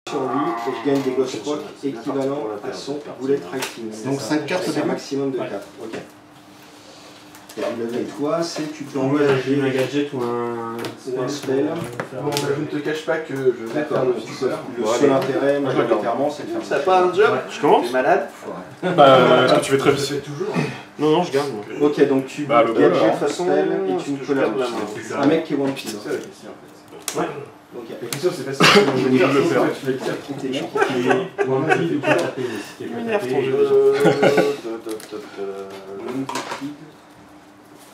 sur lui et je gagne des Ghost Rock équivalent à son Bullet Rating. Donc 5 cartes c'est un maximum de 4. Ok. Et toi, c'est tu peux engager un gadget ou un spell. Bon, je ne te cache pas que je vais faire le fixeur. Le seul intérêt, majoritairement, c'est de faire ça. T'as pas un job? Je commence? T'es malade? Est-ce que tu fais très vite? Je fais toujours. Non, non, je garde. Moi. Ok, donc tu le gadget goal, spell et tu me colles un mec qui est one kill. C'est ça la question en fait. Ouais. Ok. La question c'est facile. Je vais le faire. Tu fais le tir.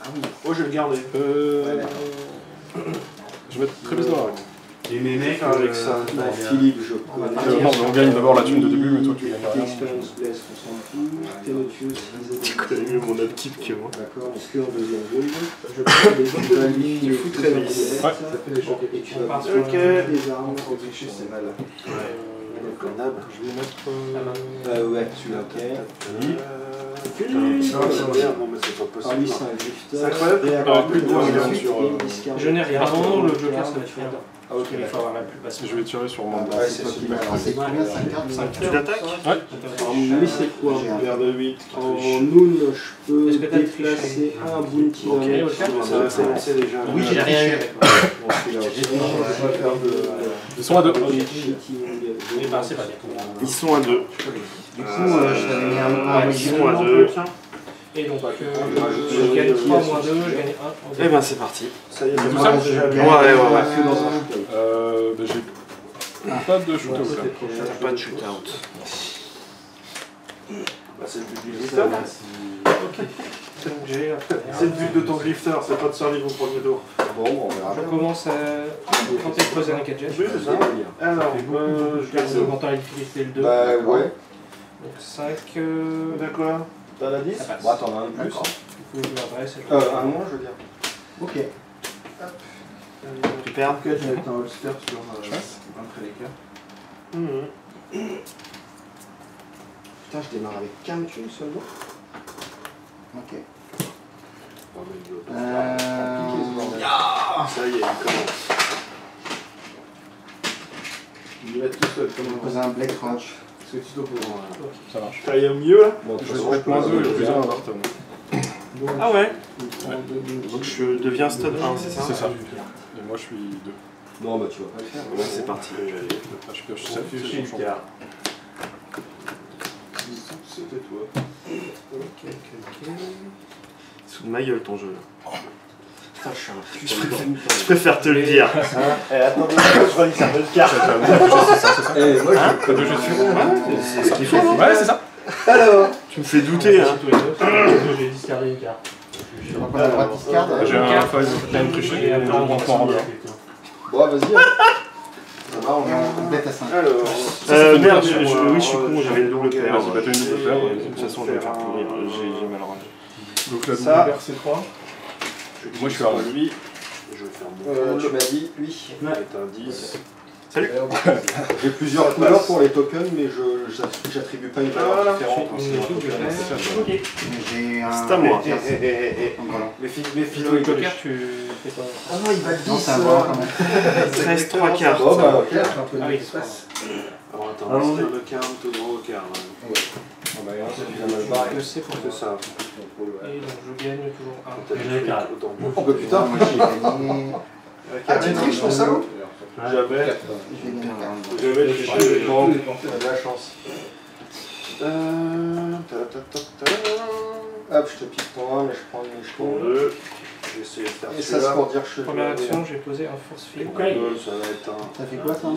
Ah oui. Oh, je vais le garder. Je vais être très bizarre. Et mes mecs, avec ça. Philippe, je Non, mais on gagne d'abord la thune de début, mais toi tu gagnes rien. Experience bless, on s'en fout. Théotius, Tu connais mieux mon upkeep que moi. d'accord, donc que en deuxième round. Je prends des balles, Tu fous très vite. Ça fait des chocs. Et tu vas partir Ok. des armes. C'est mal. Je vais mettre. Ouais, celui-là, ok. Bon, mais c'est pas Ah, lui, possible. c'est un gifter. C'est incroyable. Réactive plus de points, de bien suite sûr, et une discard. je n'ai rien. Non, le Joker, ça va être faire. Ah, ok, Il faut avoir la plus basse. Je vais tirer sur mon. Ouais, c'est super. C'est combien 5 cartes? Tu l'attaques? Ouais. Alors, lui, c'est quoi? J'ai un Verre de 8. En noon, je peux Est-ce que t'as déplacer un bounty Ok, d'un mec. ok. Ça va s'élancer déjà. Oui, j'ai rien eu avec moi. Bon, celui-là, ok. Je vais faire de. Ils sont à 2. Eh ben, c'est pas bien. Ils sont à 2. Du coup, je t'avais mis un Ils sont à 2. Et donc, je gagne 3 moins 2, je gagne 1. Eh ben c'est parti. Ça y est, Tout ça déjà. Ouais. J'ai pas de shootout là. Pas de shootout. C'est le but du grifter. C'est le but de ton grifter, c'est pas de survivre au premier tour. Bon, on verra. Je commence à tenter de poser un gadget. Oui, c'est ça. Alors, Je garde l'augmentant la difficulté le 2. Bah ouais. Donc 5. D'accord. T'as la 10? Ça passe. Bon, attends, on a un de plus. Du coup, je m'adresse. Un moins, je veux dire. Ok. Super. Je vais mettre un holster sur après les cartes. Putain, je démarre avec 15 thunes seulement. Ok. Ça y est, il commence. Il va être tout seul. Je vais poser un Black Ranch. Est-ce que tu dois pouvoir. Ça marche. Ça y est mieux là? Bon, Je vais mettre moins 2 et le plus 1 à Barton. Ah ouais. Donc je deviens stud 1, c'est ça? C'est ça. Et moi je suis 2. Non, bah tu vas pas le faire. Ouais, c'est parti. Je pioche 7, c'est mon champion. C'était toi. Sous de ma gueule ton jeu là. Putain, je préfère te le dire. Attendez, je relis ça, le carte. Eh, moi, Pas de jeu de fur. C'est ce qu'il faut. Ouais, c'est ça. Alors, Tu me fais douter, hein. J'ai discardé une carte. Je reprends la droite discard. J'ai un phase time triché et un rentrement en bas. bon, vas-y. Ça va, on complète à 5. Alors, Merde, oui, je suis con, j'avais une double paire. Vas-y, bah, t'as une double paire. De toute façon, je vais faire pourrir. J'ai mal rendu. donc la Ça. double paire c'est 3. Moi, je suis à lui. Je vais faire mon Tu m'as dit, lui. est un 10. Salut. J'ai plusieurs couleurs pour les tokens, mais j'attribue pas une valeur différente. hein, c'est un token. J'ai un. C'est à moi. Donc voilà. Mais Le Joker, tu fais quoi? Ah non, il va le 10. Non, c'est un bord quand même. 13, 3 cartes. Bon, bah, ok. Ah oui, Alors attends, c'est le carme, tout droit au carme. Ah bah, c'est bien mal barré. c'est pour C'est ça. Et donc je gagne toujours 1. Oh bah putain. Moi j'ai gagné. Ah, tu triches ton salaud? Jamais. J'ai gagné un carré. Jamais triché. Bon, t'as de la chance. Hop, je te pique ton 1, mais je prends une Pour jetons. 2. J'ai essayé de faire Et ça, c'est pour dire que je suis. Première action, j'ai posé un force field. Ça va être un. Ça fait quoi ça?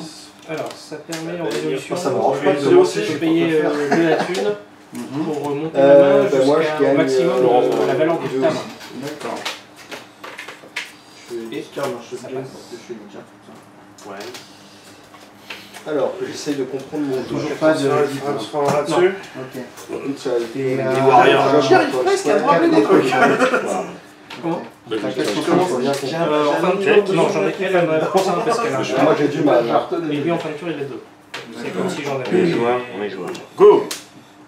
Alors, ça permet en résolution ça m'arrange pas de de demander si de je payer peux faire. de la thune pour remonter la main bah moi, je jusqu'à gagne, au maximum la valeur de ta main. D'accord. Et carme, je ça fais passe. je fais une carte comme Ouais. Alors, j'essaye de comprendre mon Toujours jeu. pas de. ça. On se fera là-dessus. Ok. Et Les Warriors. j'arrive presque à me rappeler des trucs. Comment T'as 400 bien En fin de tour, non, j'en ai qu'elle, elle m'a pour ça parce qu'elle a un Moi, j'ai du mal. et lui en fin de tour, il a 2. C'est comme si j'en On est avais joueurs, on est joueurs. Go!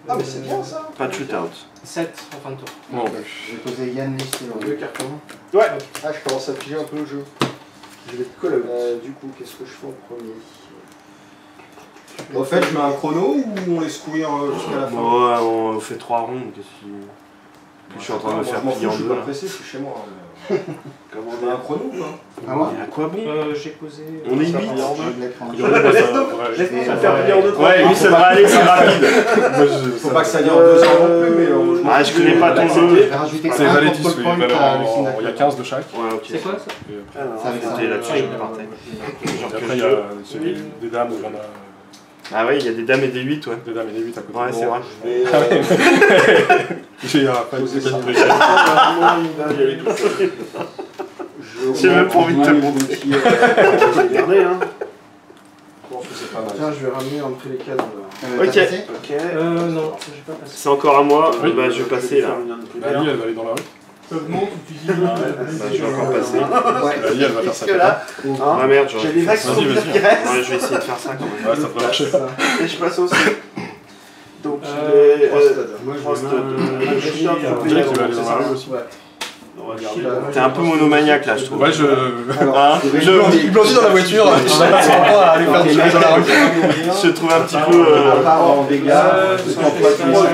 Ah, mais c'est bien ça. Pas de shootout. 7 en fin de tour. Bon, J'ai posé Yann Listelon. Deux cartons. Ouais. Ah, je commence à piger un peu le jeu. Je vais te coller. Du coup, qu'est-ce que je fais en premier? Au fait, je mets un chrono ou on laisse courir jusqu'à la fin? Ouais, on fait 3 rondes. Je suis en train de me faire plier en Je suis deux. pas là. pressé, c'est chez moi. Comment on met un chrono ou pas? Ah ouais. Mais à quoi bon? J'ai posé. On est 8. Je vais le prendre. Laisse-moi faire plier en deux. Ouais, lui ça devrait aller, c'est rapide. Faut pas que ça dure 2 heures non plus, mais Ah, je connais pas ton Je jeu. vais rajouter C'est un valet control 10, oui. point Il y a 15 de chaque. Ouais, ok. C'est quoi ça? Ça avec ça. C'était là-dessus, je partais. Et après, il y a des dames, il y en a Ah ouais, il y a des dames et des 8, ouais. des dames et des 8 à côté. Ouais, c'est vrai. J'ai après Poser ça. J'ai même pas envie de te montrer. Regardez, hein. Je pense que c'est pas mal. Tiens, je vais ramener entre les cadres. Ok. T'as passé Ok. Non, j'ai pas passé. C'est encore à moi. Oui. Bah, je vais passer là. Lali, elle va aller dans la rue. Augmente ou tu dis Bah, je vais encore passer. Lali, elle va faire ça. Jusque là, Ah merde, j'aurais j'ai des pu vagues faire sur Vas-y, le vas-y. qui reste. ça. Ouais, je vais essayer de faire ça quand même. Ouais, ça peut marcher. Et je passe aussi. Donc, Euh, il est. Moi, Trois je vais stades. On dirait qu'il va aller dans la rue aussi. T'es un peu monomaniaque là, je trouve. Ouais, je. Hein Il blondit dans la voiture, je sais pas à aller faire du dans la rue. Je trouve un petit peu. À part en dégâts, parce qu'en poids, tu non, sais,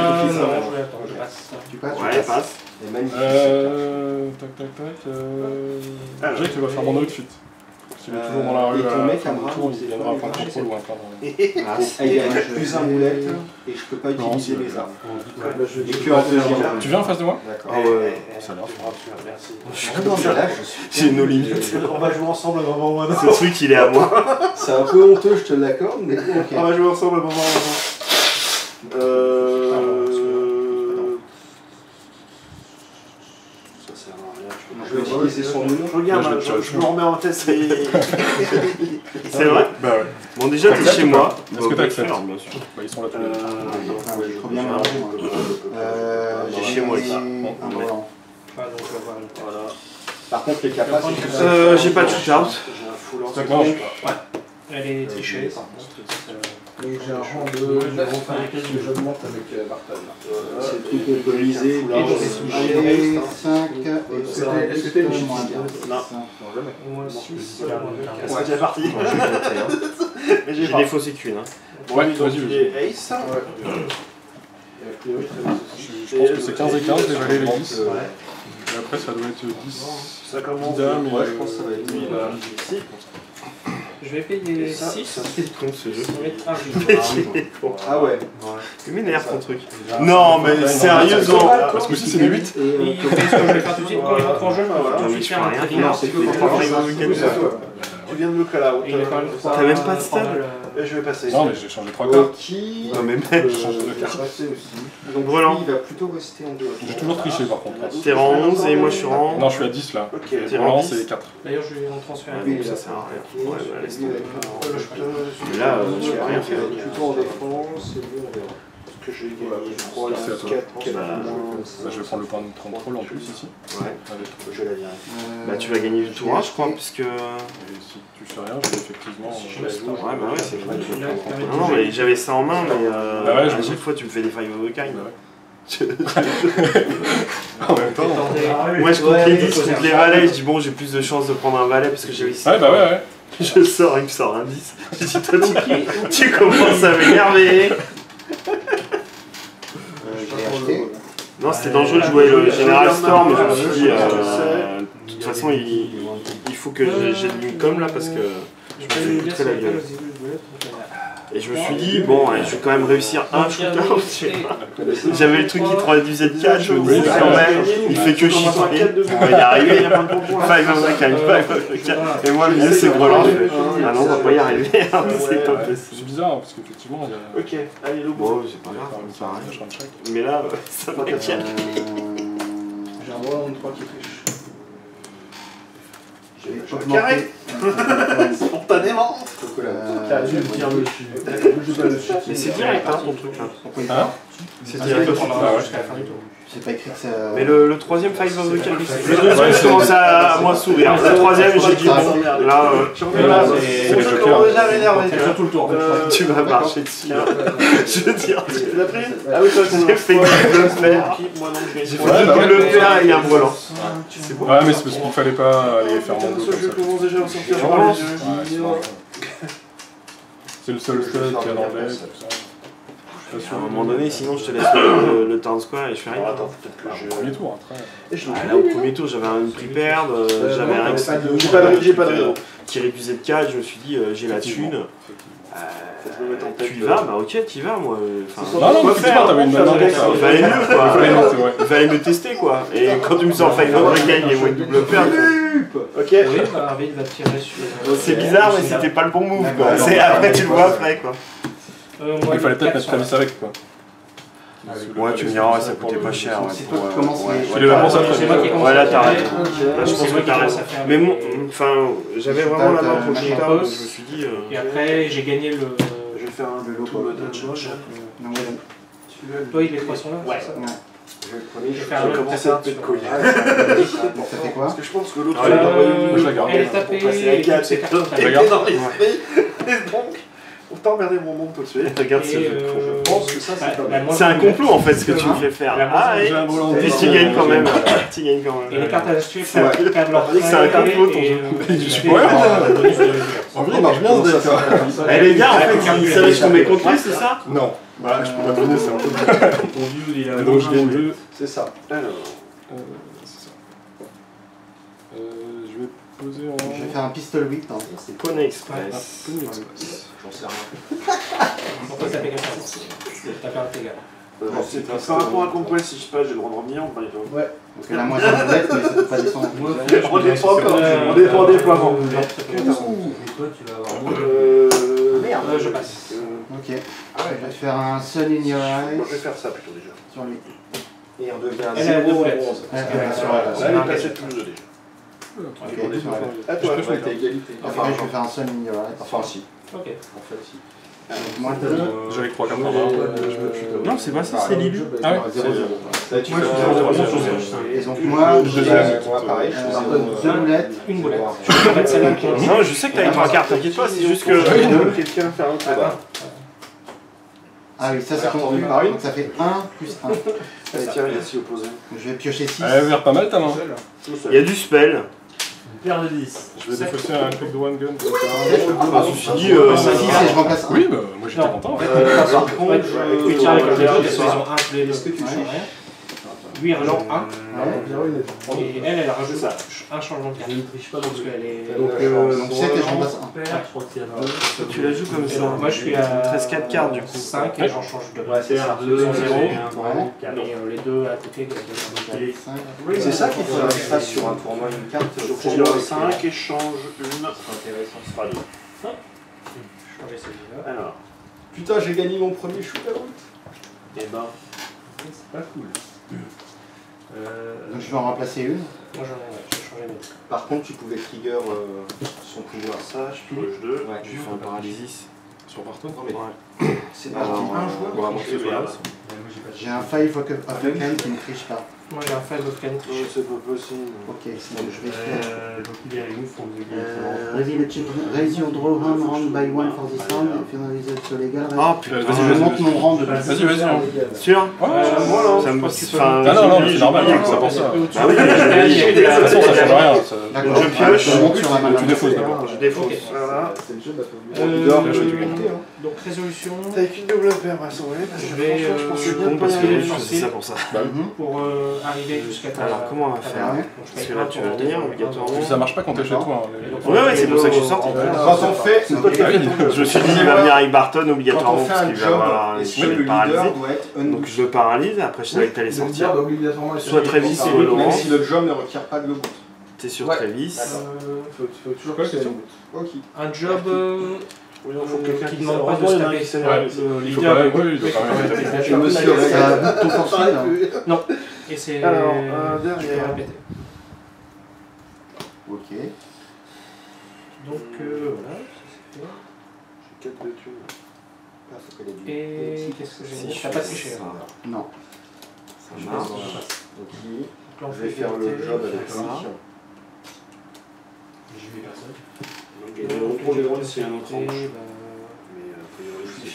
je passe. Tu passes? Ouais, passe. c'est magnifique. Tac. Je dirais qu'il va faire mon outfit. S'il est toujours dans la rue, et ton mec, à Amra, tour, il c'est viendra pas prendre les contrôle ou un plan. Ah, il y a plus un boulette et je peux pas Non, utiliser c'est- mes armes. Et Et que en deuxième. Tu viens en face de moi? D'accord. Ah ouais. Ça a l'air. Merci. Là, je suis. J'ai nos limites. On va jouer ensemble à un moment ou à un autre. Ce truc, il est à moi. C'est un peu honteux, je te l'accorde, mais ok. On va jouer ensemble à un moment ou à un autre. Ça sert à rien. Je vais utiliser son nom. Je regarde, Moi, je me remets en tête. C'est vrai? Bah ouais. Bon, déjà, t'es chez moi. Est-ce que t'acceptes? Bien sûr. Bah, ils sont là tous les deux. Ah, j'ai trop bien mélangé, moi. J'ai chez moi, gagné ça. un volant. Voilà. Par contre, les capas, J'ai pas de shootout. J'ai un full en C'est moi. Elle est trichée par contre. Donc j'ai un rang de 9 que j'augmente avec Barton. c'est tout qu'on peut liser. Là, J'ai 5 Est-ce que t'es une moins chute? 2. Non. Moins 6, C'est déjà parti. Mais J'ai des faux sécu, hein. Bon, Ouais, lui, donc, vas-y, il est Ace. Et a priori, très bien. Je pense que c'est 15 et 15, les valets, les 10. Ouais. Et après, ça doit être 10. Ça commence. Dame, Ouais, je pense que ça va être lui, lui. là. Ici. Je vais payer Et ça, 6. ça, C'est con ce jeu. Ah ouais. Il m'énerve ton truc. Non, mais sérieusement. Parce que si c'est des 8. Et il faut ce que je vais faire tout de suite quand il rentre en jeu. Voilà. Je vais Mais je faire peux un rien trading. faire. Non, c'est que quand Tu viens de me call out. Et il est quand même T'as même pas de stable. Et je vais passer. Non, mais j'ai changé 3 cartes. Qui Non, mais mec. J'ai changé de carte. donc Volant. lui, il va plutôt rester en deux. J'ai toujours triché par contre. T'es rang 11 et moi je suis rang. Non, je suis à 10 là. Ok. T'es Pour rang l'instant, 10. c'est 4. D'ailleurs, je vais en transférer un. Oui, ça là, sert à rien. Ouais, bah, laisse Lui, tomber. Je Mais là, je peux rien faire. plutôt en défense et lui, on verra. que j'ai gagné 3, Merci à toi. 4, Bah, je vais prendre le point de contrôle en plus ici. Ouais. Avec. je la virer. Bah, tu vas gagner du tour 1, je crois, puisque. Et si tu fais rien, je vais effectivement. Ouais, bah ouais, c'est vrai. Là, qui permet de Non, mais j'avais ça en main, mais Bah ouais, je à me chaque fois tu me fais des five of a kind. Bah En même temps. Moi je compte les 10, je compte les valets, je dis bon j'ai plus de chances de prendre un valet parce que j'ai réussi. Ouais, bah ouais. Je sors, il me sort un 10. Je dis toi tu commences à m'énerver. Je l'ai acheté. Non c'était dangereux de jouer le General Storm, mais je me suis dit de toute façon il faut que j'ai de l'income là parce que je me fais poutrer la gueule. Et je me suis dit, bon, je vais quand même réussir un shootout. J'avais le truc qui traduisait de 4, je me disais quand même, il fait que chiffrer, on va y arriver. Five of a kind, five of a kind. Et moi, le mieux, c'est Brelan. Ah non, on va pas y arriver, c'est pas possible. C'est bizarre hein, parce qu'effectivement, il y a. Ok, allez, le Bon, bon. c'est pas grave, Il y a un achat de chaque. mais là, ça va être bien. J'ai un roi en 3 qui triche. J'ai Carré spontanément. Mais c'est direct, hein, ton truc là. Hein? C'est direct. C'est pas écrit que ça. Mais le troisième five of the kind, le deuxième, je commence à moins sourire. Le troisième, j'ai dit bon, là, C'est les jokers. déjà m'énerver. tout le tour. tu vas marcher dessus. Je veux dire, Tu l'as pris? Ah oui, toi, j'ai fait le faire. Moi non, je J'ai vais. fait le père et un volant. C'est bon. Ouais, mais c'est parce qu'il fallait pas aller faire mon dos Ce jeu comme ça. commence déjà à sortir Je par relance. les yeux. Ouais, c'est bon. C'est le seul stud qui a dans le deck. À un moment donné, sinon je te laisse le turn square et je fais rien. Attends, peut-être que je... Premier tour, après. Là, au premier tour, j'avais une pré-perd, j'avais un J'ai pas de raison. qui réduisait de 4, je me suis dit, j'ai la thune. Je me mettre en tête. Tu y vas, bah ok, tu y vas, moi. Enfin, Non, non, quoi mais faire, t'avais une bonne il ambiance. fallait mieux, quoi. Ouais. Il fallait me tester, quoi. Et quand tu me sors Final Regain et moi une double perte, Ok. Oui, bah Arvid va tirer sur. c'est bizarre, mais c'était pas le bon move, quoi. C'est après, tu le vois après, quoi. Il fallait peut-être mettre Travis avec, quoi. Ouais, tu me diras, ouais, ça coûtait pas cher. Ouais, C'est toi qui commences les... Tu les vas penser à C'est moi qui ai commencé. Ouais, là, t'as à raison. tirer. Là, je pense que t'as raison. Mais bon, enfin, j'avais vraiment la main pour le shootout, donc je me suis dit. Et après, j'ai gagné le. Je vais faire un vélo pour le touch. Non, ouais. Toi, les 3 sont là. Ouais. c'est ça Ouais. Je vais le premier, Je je vais faire vais un commencer à te coller. Donc ça fait quoi? Parce que je pense que l'autre, Ouais, je la garde. Elle est tapée. passer la et carte, toutes ses cartes sont Je tapées. la garde. dans l'esprit. Et donc, pour t'emmerder mon monde tout de suite. Regarde ce Et, jeu de con. Je pense que ça, c'est pas mal. C'est un complot en fait ce que tu me fais faire. Ah, et tu gagnes quand même. Tu gagnes quand Et les même. cartes à acheter, C'est vrai. perdent leur C'est un complot, ton jeu. Je suis pas En vrai, il marche bien ce deck. Eh les gars, en fait, ils savaient que je tombais contre lui, c'est ça? Non. Bah, je peux pas donner ça. Donc je gagne 2. C'est ça. Alors. C'est ça. Je vais poser en... Je vais faire un pistol whip. Hein. C'est Pony Express. J'en sais rien. Pourquoi ça fait comme ça? T'as perdu tes gars. Par rapport à Conquest, si je sais pas, j'ai le droit de revenir ou pas du tout? Ouais. Parce que là, moi j'ai un deck, mais ça peut pas descendre. On n'est pas encore. On est pas en déploiement. Merde, je passe. Ok. Je vais faire un Sun in Your Je vais Eyes faire ça plutôt déjà. sur lui. Et on devient Elle a 0 deux boulettes. 11. Ouais, Là, il est passé tout le jeu déjà. Ok, sur elle. À toi, Je peux ouais, t'as égalité. Après, je vais faire un Sun in Your Eyes. Enfin, si. Ok. En fait, si. Donc, moi, J'avais 3 cartes en main. Non, c'est pas ça, c'est Lilu. Ah ouais. 0-0. Là, tu Moi, fais je suis Et donc moi, je vais moi, pareil, je fais 0. 2 boulettes. Une boulette. Je vais mettre celle-là qui est- Non, je sais que t'as les 3 cartes, t'inquiète pas, c'est juste que. Quelqu'un faire un combat. Ah oui, ça c'est Alors, convenu. par une. Donc ça fait 1 plus 1. Allez, tiens, il est si opposé. Je vais piocher 6. Elle a ouvert pas mal ta main. Il y a du spell. Paire de 10. Je vais défausser un truc de one gun. Ah, ceci dit, 6 et je remplace 1. Oui, bah moi j'étais content. Par contre, Ouais, tu tires avec le jeu, ils ont un tous les deux. Est-ce que tu Ouais. changes? Lui, il rajoute 1. Ouais. Et elle rajoute ça. un changement de carte. Je ne triche pas Parce donc qu'elle est. Donc 7 et je remplace 1. je crois que c'est la tu la joues comme Et ça. donc, moi, je suis à 13-4 cartes du coup. 5 et j'en change 2. Ouais, c'est ça. 2, 0, Et les deux à côté. C'est ça qu'il faut que je fasse sur un tournoi, une carte. Je prends 5 et je change une. Ce sera 2. Je changeais celui-là. Alors. Putain, j'ai gagné mon premier shootout. Et ben, c'est pas cool. Donc je vais en remplacer une. Moi, j'en ai changé mes deux. Par contre, tu pouvais trigger son pouvoir. Ça, je pioche 2. Ouais, tu fais un paralysis. Sur Barton. C'est Alors, un joueur. J'ai un 5 of Hand qui ne triche pas. Moi, j'ai un phase of can. C'est pas possible. Ok, donc je vais faire. Donc il est remove from the game. Raise your draw hand round by 1 for this round. Et finaliser le légal. Oh putain, Je monte mon rang de Vas-y, vas-y. sûr? Ouais, Ça me Ah non, non, mais c'est normal, c'est pour ça. Ah oui, De toute façon, ça change rien. ça- D'accord, je pioche. je monte sur la main. Tu défausses d'abord. Je défausse. Ok. Voilà. C'est le jeu de la Donc, résolution. T'as avec une double paire à sauver. Je vais. Je pensais bien Bon, parce pas que y aller. je faisais ça pour ça. Pour arriver jusqu'à ta. Alors, comment on va faire? Parce que là, tu veux venir obligatoirement. Ça marche pas quand t'es chez toi. hein, Ouais, ouais, c'est pour ça que je suis sorti. Quand on fait, c'est toi qui as fait ton jeu. Je me suis dit, il va venir avec Barton Quand obligatoirement on fait parce un qu'il va avoir. job, et Je si vais le le leader paralyser. doit être Donc je le paralyse, après je savais que t'allais sortir. obligatoirement Soit Travis, soit Même Laurent. si le job ne requiert pas de le boot. T'es sur Ouais. Travis. Faut toujours Quoi, question Ok. Un job qui qui demande pas de se taper. Il faut pas. Oui, il doit quand même être. Je me suis Ça bute ton forfait là. Et c'est. Alors, je peux derrière. répéter. Ok. Donc voilà, ça c'est J'ai 4 de thunes. fait. Et qu'est-ce que j'ai dit? T'as pas triché. ça. Hein. Non. Ça marche. Ok. Donc, Je vais faire le job avec ça. lui. J'ai vu personne. Et le retour des drones, c'est un autre tranche. Et, Mais a priori, c'est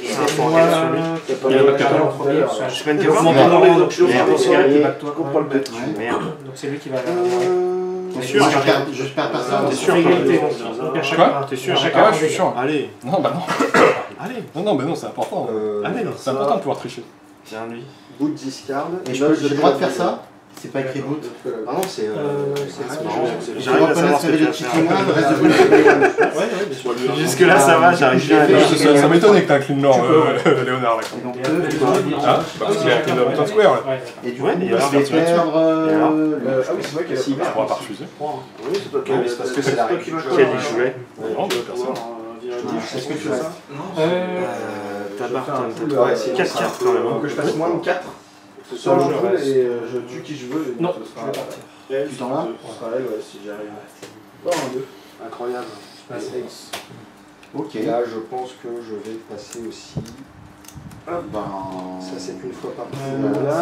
C'est pas. un fort gars sur lui. Il y a pas de carton carton. en premier. parce que Je suis pas une je caverne. monte dans les Merde. donc je considère qu'il bat toi. Je comprends le bête. Ouais. Merde. Donc c'est lui qui va. T'es sûr? Je perds personne. T'es sûr? Égalité. Quoi? T'es sûr? Ah ouais, je suis sûr. Allez, Non, bah non. allez. Non, mais non, c'est important. Allez, C'est important de pouvoir tricher. Tiens, lui. Boot discard. Et j'ai le droit de faire ça? C'est pas écrit boot. Ah non, c'est. C'est marrant. Tu J'arrive à savoir reconnais ce ce que tu de vas cheating faire. le reste de boot. Ouais, ouais, jusque là ça va, j'arrive bien à fait- Ça m'étonnait que t'as un clean lore, Léonard, là. Et donc Et 2, Ah, parce qu'il y a un clean lore Town Square, là. Ouais. et du coup, Ouais, mais il y a je l'air vais d'être là-dessus. perdre. Ah oui, c'est vrai qu'il y a Si, On pourra pas refuser. Oui, c'est toi qui mais c'est parce que c'est la règle. Quel y jouait? Non, deux personnes. Est-ce que tu as ça? Ta barre, Ouais, c'est 4 cartes quand même. Que je fasse moins de 4. Ce soir, je je roule reste. et je tue qui je veux. et Non, ce je sera vais partir. elle, Tu t'en vas? ce sera elle, ouais, si j'y arrive. Oh, un 2. Incroyable. Je passe. Ok. Là, je pense que je vais passer aussi. Ben. Ça, c'est une fois par Là,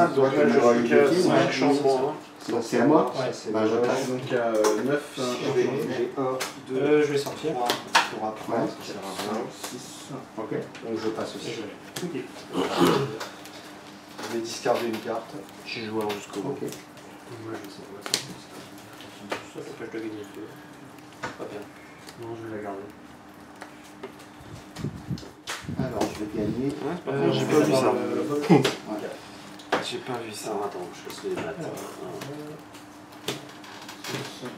C'est donc toi là, qui je m'auras suis eu qu'à le 5 changements. Ça, c'est à moi? Ouais. Bah, je passe. Donc à 9, J'ai 1, 2, Je vais sortir. 3, tu auras 3, Ouais. ça sert à rien. 6. Ok. Donc je passe Et aussi. je vais. Je vais discarder une carte. J'ai joué jusqu'au bout. Ok. Moi, je sais pas. Ça fait pas je dois gagner. Pas bien. Non, je vais la garder. Alors, je vais gagner. J'ai pas vu ça. J'ai pas vu ça. Attends, je fasse les maths.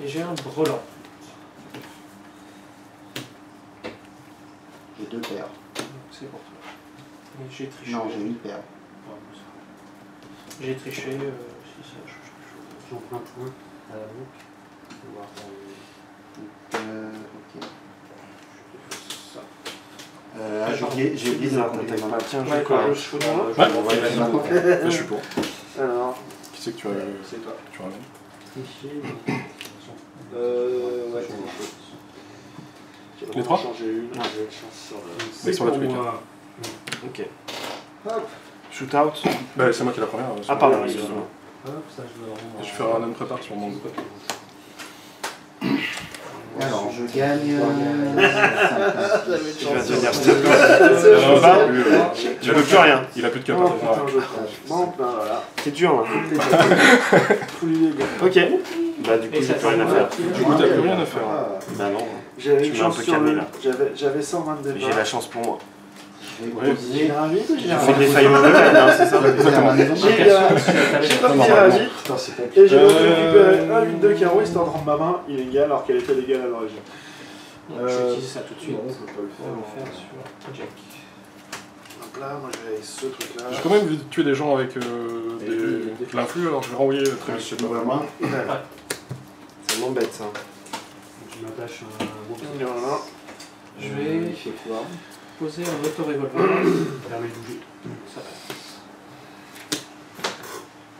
Et j'ai un brelan. J'ai 2 paires. C'est pour toi. Et j'ai triché. Non, j'ai une paire. J'ai triché. Si ça change quelque chose. J'emprunte un à la banque. On va voir, Ok. J'ai oublié de la compter maintenant. Tiens, Ouais, joue quoi? Je fous moi. Ouais, On va y aller. je suis pour. Alors, Qui c'est que tu as c'est toi. tu ramènes? Ouais. Les trois? Changer une. Ouais. J'ai une chance sur le. Mais sur la Twitch. Ok. Hop. Shootout. Bah, c'est moi qui ai la première. Ah, pardon, excuse-moi. Hop, ça, je dois Je vais faire un homme prépare sur mon. Alors, je gagne. Tu vas devenir stop. Je veux plus rien. Il a plus de Oh, cartes. putain, je tâche. Bon, ben voilà. C'est dur là. Tous les gars. Ok. Bah du coup j'ai plus rien à faire. Du coup, t'as plus rien à faire. Bah non. J'avais Tu une m'as un chance peu sur calmé, le. là. J'avais 120 de J'ai départ. la chance pour moi. Ouais. J'ai un 8 ou j'ai J'ai un fait des failles mauvais, hein, c'est ça? J'ai pas tiré à 8 Putain, c'est compliqué. et j'ai récupéré un 8 de carreau histoire de rendre ma main illégale alors qu'elle était légale à l'origine. Je vais utiliser ça tout de suite. Non, on peut pas le On va le faire. faire sur Jack. Donc là, moi je vais avec ce truc là. J'ai quand même vu tuer des gens avec de l'influx, alors je vais renvoyer très vite, je sais pas. Ça m'embête ça. Je m'attache à un gros Et voilà. Je vais Il fait quoi? poser un auto-revolver. permet de bouger. Ça passe.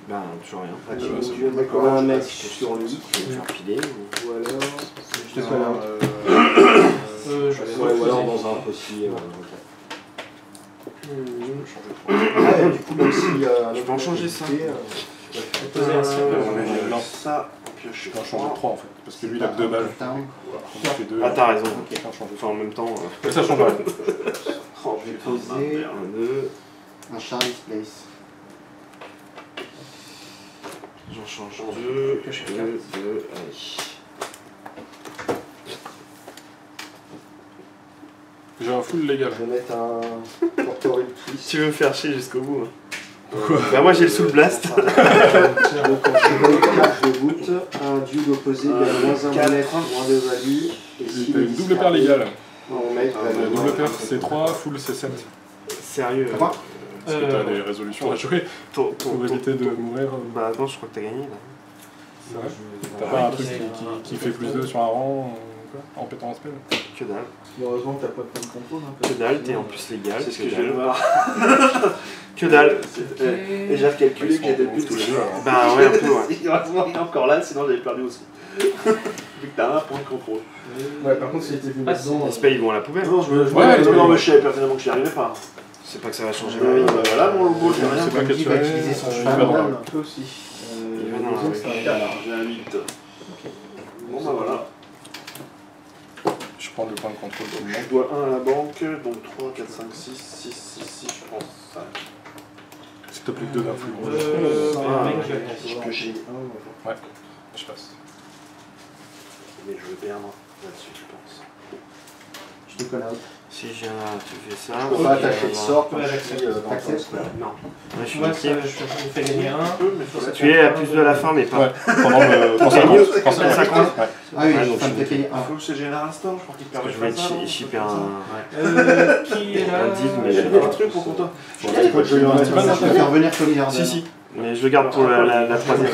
Bah toujours rien. Ah, Ouais, tu c'est veux mettre un mec sur lui. Je vais me faire piler ou... Ou alors. Je te fais là. Je vais Ouais, ou alors dans un petit. Ouais, du coup, même si. Je peux en changer ça. poser un ciel. Non. Ça, on pioche. Je peux en changer 3 en fait, parce que lui il a que 2 balles. Il fait 2. Ah t'as raison. Je peux en changer Enfin en même temps. Mais ça change rien. Oh, Je vais putain, poser merde. 1, 2. un Charlie's Place. J'en change 2. Piocher 2, 2, allez. J'ai un full légal. Je vais mettre un Portoric Twist. Tu veux me faire chier jusqu'au bout. Bah moi j'ai le soul blast. Donc, quand je vais une carte de boot, un dude opposé, il y a moins un manette, moins de value. Et T'as une double paire légale. On met La double paire c'est 3, full c'est 7. Sérieux. Quoi? Parce que t'as des résolutions à jouer pour éviter de mourir. Bah attends, je crois que t'as gagné là. T'as pas un truc qui fait plus 2 sur un rang en pétant un spell? Que dalle. Heureusement que t'as pas de point de contrôle. Que dalle, t'es en plus légal. C'est ce que que je vais dalle. voir. Que dalle. Et j'ai recalculé que j'étais le but. Bah ouais, un peu ouais. Heureusement qu'il est encore là, sinon j'avais perdu aussi. Vu que t'as un point de contrôle. Ouais, par contre, s'il était venu là-dedans, Les spells ils vont à la poubelle. Non, Ouais, non, mais je savais pertinemment que j'y arrivais pas. C'est pas que ça va changer ma vie. Bah voilà, mon logo, j'ai rien. C'est pas quel Qui va utiliser son cheval. Un peu aussi. Il va dans la rue. J'ai un 8. Bon bah voilà. Je prends le point de contrôle tout le monde. Je dois 1 à la banque, donc 3, 4, 5, 6, 6, 6, 6, je pense 5. Si t'as plus que 2 d'influx. Mec, je vais Je pioche 1. Ouais, je passe. Mais je vais perdre là-dessus, je pense. Je te call out. Si j'ai un, tu fais ça. Je peux pas attacher de sort quand Ouais, je suis dans le T'acceptes square. Non. Ouais, je suis Moi, inquiet. ça, je fais gagner un. Tu es à plus de la fin, mais pas. Ouais, pendant le. Quand ça compte. Quand ça compte. Ouais. Ah oui, Ouais, donc ça me je- fait payer Il 1. faut que c'est Général Storm, je crois qu'il te Parce que permet je de vais faire ça. chipper un. Qui est là? Un deal, mais J'ai j'ai des pas. trucs pour toi. Je peux je lui en mettre Je un. vais faire venir Colliard. Si, si. Mais je le garde pour la troisième.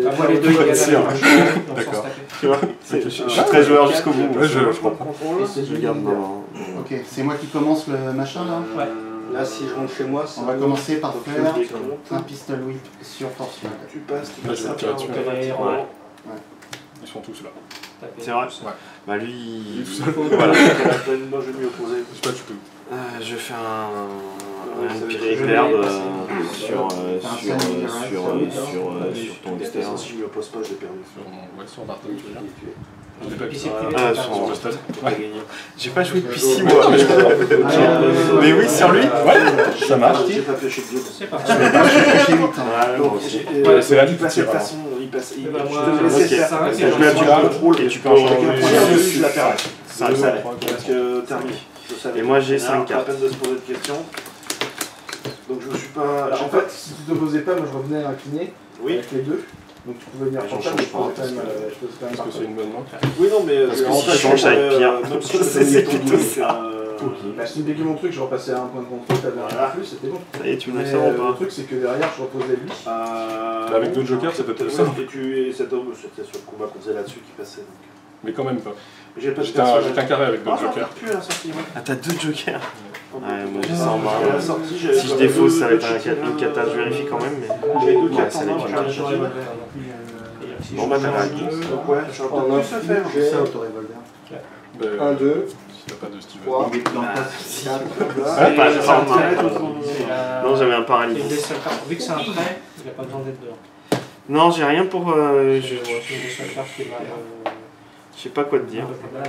Ah, moi, les deux, il y a Sûr. la donc D'accord. sans se taper. Tu vois, je suis très joueur jusqu'au bout. Ouais, je comprends. Je garde dans. Ok, c'est moi qui commence le machin là. Ouais. Là, si je rentre chez moi, On va commencer par Donc, faire je décompte. un pistol whip sur Force Mag. Tu passes, tu Là, passes je vais un tirer tour, dessus. on fait un Ouais. Ils sont tous là. C'est vrai. Ouais. Bah lui. Il est tout seul. Voilà. Moi, je vais m'y opposer. Je sais pas, tu peux. Je fais un ça pire va être- perdre Sur ton Si extérieur. je m'y oppose pas, je l'ai perdu. Sur Barton, tu veux dire. Je l'ai pas Puis vu. c'est privé, Ah, c'est sur pas- Je stade. J'ai pas joué depuis 6 mois. Mais oui, sur lui. Ouais, ça marche. J'ai pas pioché de Dieu. C'est pas J'ai 8 ans. Ouais, moi aussi. Ouais, c'est là tu que tu passes de tires, toute façon, il passe. Eh ben, Je moi, te laissais ok. faire. cinq, Je et mets j'en du prends contrôle et tu peux chacun enchaîner. prend un, je la perds. Ça, Je ça savais. va. Parce que terminé. Je savais. Et moi, j'ai Là, 5 pas cartes. peine de se poser de questions. Donc je me suis pas. En fait, si tu te posais pas, moi je revenais incliné Oui. avec les deux. Donc tu pouvais venir J'en portable, mais je change pas, faisais quand même. Je faisais quand même Parce que c'est une bonne main. Oui, non, mais. Parce que en si fait, je change avec j'aurais, Pierre, même si je te c'est donnais plutôt ton ça. Bah, si tu me dégues mon truc, je repassais à un point de contrôle, t'avais un Voilà. plus, c'était bon. Ça y est, tu me Mais laisses ça ou le pas? truc, c'est que derrière, je reposais lui. Avec deux jokers, c'est peut-être ça. Et cet homme, c'était sur le combat qu'on faisait là-dessus qui passait. Donc. Mais quand même pas. J'ai pas de J'étais un carré avec deux Ah, j'en jokers. perds plus à la sortie, moi. Ah, t'as 2 jokers. Ouais, moi j'ai ça en À la main. sortie, j'avais Si je défausse, ça va être une cata, je vérifie quand même. Mais J'avais deux ouais, cartes ça en va main, être une je carte. suis J'aurais un pas fait. Bon, bah, t'as la Donc ouais, je suis un peu En plus à faire. j'ai C'est auto-revolver. 1, 2, Si t'as pas de Steven. 3, Il est dans le passe. 4, pas C'est ça en un main. trait, donc on- Non, j'avais un Et paralysie. il laisse sa carte. Vu que c'est un trait, il a pas besoin d'être dehors. Non, j'ai rien pour. Je laisse sa carte qui va. Je sais pas quoi te dire. Voilà,